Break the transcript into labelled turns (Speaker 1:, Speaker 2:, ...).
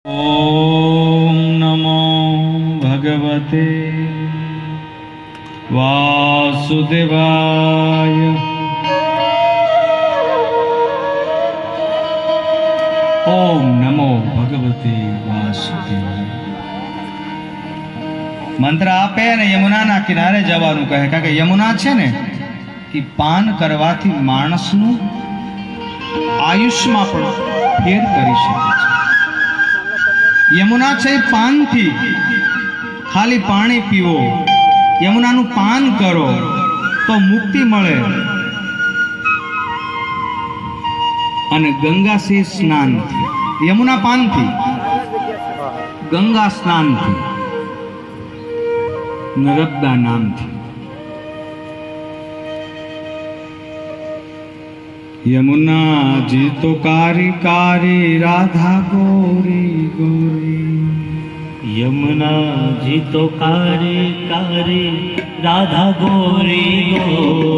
Speaker 1: ओम नमो भगवते वासुदेवाय। ओम नमो भगवते वासुदेवाय। मंत्र आपे ने यमुना ना किनारे जवानुं कहे, कारण के यमुना छे ने कि पान करवाथी माणसनुं आयुष्यमां पण फेर करी शके छे। यमुना छे पान थी, खाली पानी पीवो, यमुनानु पान करो तो मुक्ति मळे। अने गंगा से स्नान थी, यमुना पान थी, गंगा स्नान थी, नर्मदा नाम थी। यमुना जी तो कारी कारी, राधा गोरी गोरी।
Speaker 2: यमुना जी तो कारी कारी, राधा गोरी गोरी।